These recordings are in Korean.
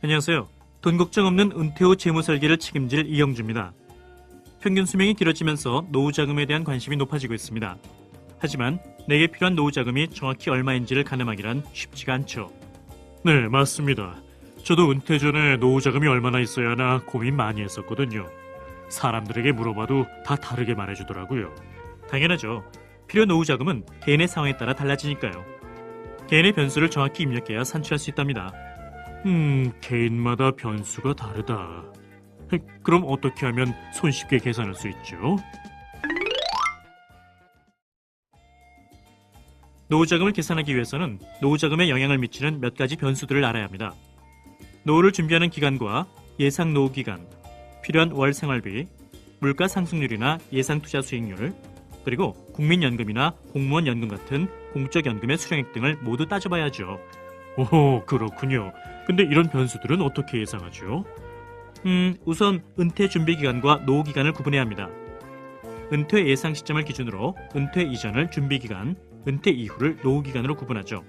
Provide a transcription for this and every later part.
안녕하세요. 돈 걱정 없는 은퇴 후 재무설계를 책임질 이영주입니다. 평균 수명이 길어지면서 노후 자금에 대한 관심이 높아지고 있습니다. 하지만 내게 필요한 노후 자금이 정확히 얼마인지를 가늠하기란 쉽지가 않죠. 네, 맞습니다. 저도 은퇴 전에 노후 자금이 얼마나 있어야 하나 고민 많이 했었거든요. 사람들에게 물어봐도 다 다르게 말해주더라고요. 당연하죠. 필요 노후 자금은 개인의 상황에 따라 달라지니까요. 개인의 변수를 정확히 입력해야 산출할 수 있답니다. 개인마다 변수가 다르다. 그럼 어떻게 하면 손쉽게 계산할 수 있죠? 노후자금을 계산하기 위해서는 노후자금에 영향을 미치는 몇 가지 변수들을 알아야 합니다. 노후를 준비하는 기간과 예상 노후 기간, 필요한 월 생활비, 물가 상승률이나 예상 투자 수익률, 그리고 국민연금이나 공무원 연금 같은 공적 연금의 수령액 등을 모두 따져봐야죠. 오, 그렇군요. 근데 이런 변수들은 어떻게 예상하죠? 우선 은퇴 준비 기간과 노후 기간을 구분해야 합니다. 은퇴 예상 시점을 기준으로 은퇴 이전을 준비 기간, 은퇴 이후를 노후 기간으로 구분하죠.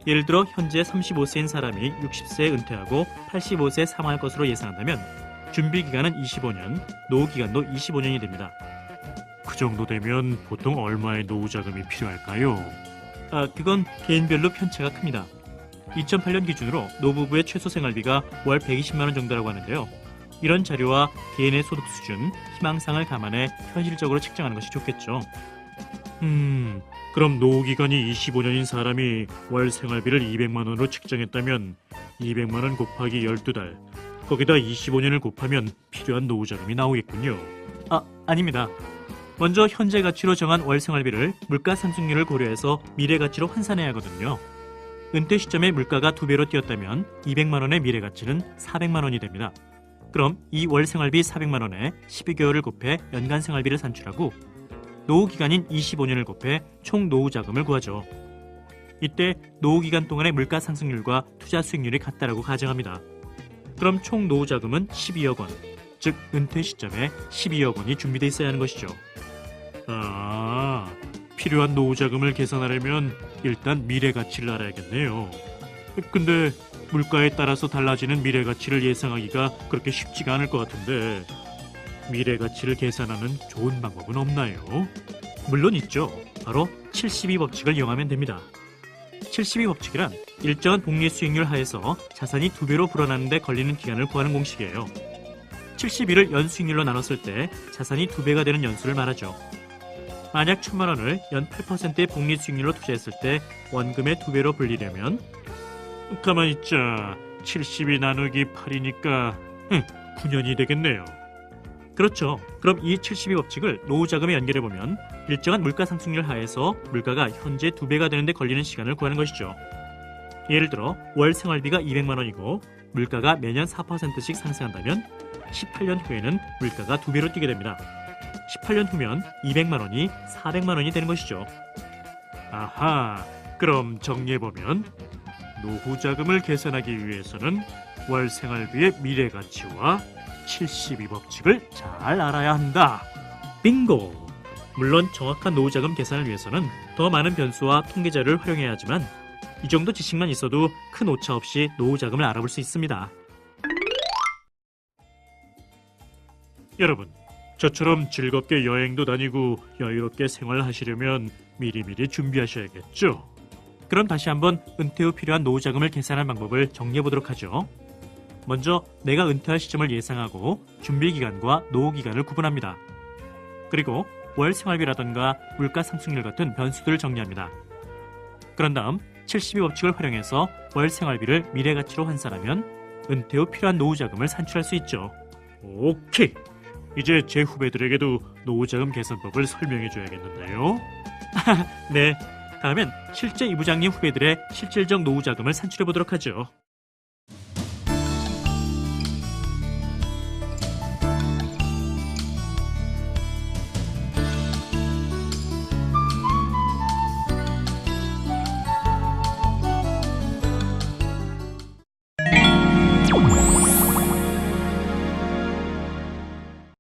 예를 들어 현재 35세인 사람이 60세에 은퇴하고 85세에 사망할 것으로 예상한다면 준비 기간은 25년, 노후 기간도 25년이 됩니다. 그 정도 되면 보통 얼마의 노후 자금이 필요할까요? 그건 개인별로 편차가 큽니다. 2008년 기준으로 노부부의 최소 생활비가 월 120만 원 정도라고 하는데요. 이런 자료와 개인의 소득 수준, 희망상을 감안해 현실적으로 측정하는 것이 좋겠죠. 그럼 노후 기간이 25년인 사람이 월 생활비를 200만 원으로 측정했다면 200만 원 곱하기 12달, 거기다 25년을 곱하면 필요한 노후 자금이 나오겠군요. 아닙니다. 먼저 현재 가치로 정한 월 생활비를 물가 상승률을 고려해서 미래 가치로 환산해야 하거든요. 은퇴 시점에 물가가 2배로 뛰었다면 200만 원의 미래 가치는 400만 원이 됩니다. 그럼 이 월 생활비 400만 원에 12개월을 곱해 연간 생활비를 산출하고 노후 기간인 25년을 곱해 총 노후 자금을 구하죠. 이때 노후 기간 동안의 물가 상승률과 투자 수익률이 같다라고 가정합니다. 그럼 총 노후 자금은 12억 원, 즉 은퇴 시점에 12억 원이 준비되어 있어야 하는 것이죠. 필요한 노후 자금을 계산하려면 일단 미래 가치를 알아야겠네요. 근데 물가에 따라서 달라지는 미래 가치를 예상하기가 그렇게 쉽지가 않을 것 같은데 미래 가치를 계산하는 좋은 방법은 없나요? 물론 있죠. 바로 72법칙을 이용하면 됩니다. 72법칙이란 일정한 복리 수익률 하에서 자산이 2배로 불어나는 데 걸리는 기간을 구하는 공식이에요. 72를 연수익률로 나눴을 때 자산이 2배가 되는 연수를 말하죠. 만약 1000만 원을 연 8%의 복리 수익률로 투자했을 때 원금의 2배로 불리려면 가만히 있자. 72 나누기 8이니까 9년이 되겠네요. 그렇죠. 그럼 이 72법칙을 노후 자금에 연결해보면 일정한 물가 상승률 하에서 물가가 현재 2배가 되는데 걸리는 시간을 구하는 것이죠. 예를 들어 월 생활비가 200만 원이고 물가가 매년 4%씩 상승한다면 18년 후에는 물가가 2배로 뛰게 됩니다. 18년 후면 200만 원이 400만 원이 되는 것이죠. 아하, 그럼 정리해보면 노후 자금을 계산하기 위해서는 월 생활비의 미래 가치와 72법칙을 잘 알아야 한다. 빙고! 물론 정확한 노후 자금 계산을 위해서는 더 많은 변수와 통계 자료를 활용해야 하지만 이 정도 지식만 있어도 큰 오차 없이 노후 자금을 알아볼 수 있습니다. 여러분, 저처럼 즐겁게 여행도 다니고 여유롭게 생활하시려면 미리미리 준비하셔야겠죠? 그럼 다시 한번 은퇴 후 필요한 노후 자금을 계산할 방법을 정리해보도록 하죠. 먼저 내가 은퇴할 시점을 예상하고 준비기간과 노후기간을 구분합니다. 그리고 월 생활비라던가 물가 상승률 같은 변수들을 정리합니다. 그런 다음 72법칙을 활용해서 월 생활비를 미래 가치로 환산하면 은퇴 후 필요한 노후 자금을 산출할 수 있죠. 오케이! 이제 제 후배들에게도 노후자금 계산법을 설명해줘야겠는데요. 네, 다음엔 실제 이 부장님 후배들의 실질적 노후자금을 산출해보도록 하죠.